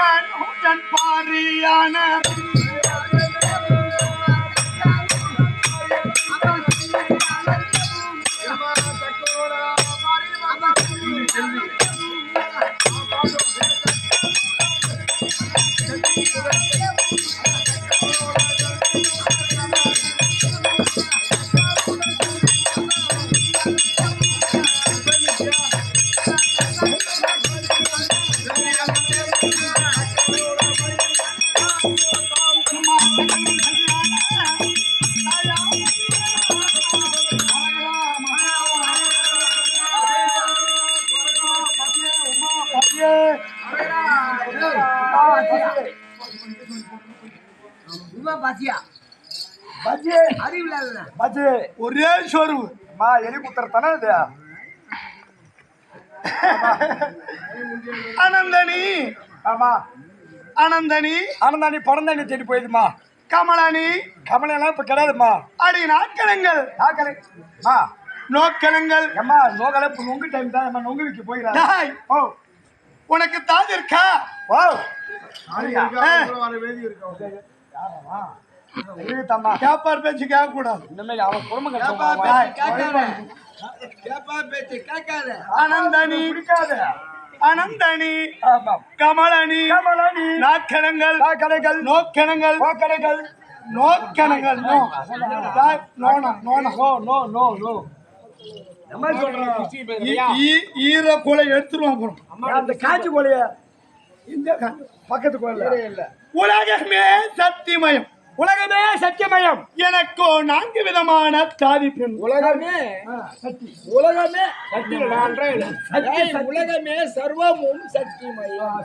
நூற்றன் பாரியான ஒரே சோறு எலி குத்துற தானே இது அனந்தனி ஆமா அனந்தனி அனந்தானி பணந்தானி தேடி போயிடுமா கமலானி கமலாம் இப்ப கிடையாதுமா அடி நாட்களங்கள் நோக்கணங்கள் அம்மா நோக்கல நொங்கு டைம் தான் அம்மா நொங்கு விற்க போயிடறாய் ஓ உனக்கு தாது இருக்கா ஓ கேப்பார் பேச்சு கேட்க கூடாது அனந்தனி அனந்தனி கமலனி நாக்கணங்கள் நோக்கணங்கள் நோக்கணங்கள் ஈர கொலை எடுத்துருவான் அந்த காட்சி கொலைய இந்த பக்கத்து கோயில் உலகமே சத்தியமயம் உலகமே சத்தியமயம் எனக்கோ 4 விதமான தாதி பெண் உலகமே சத்தியம் உலகமே சத்தியம் உலகமே சர்வமும் சத்தியமயம்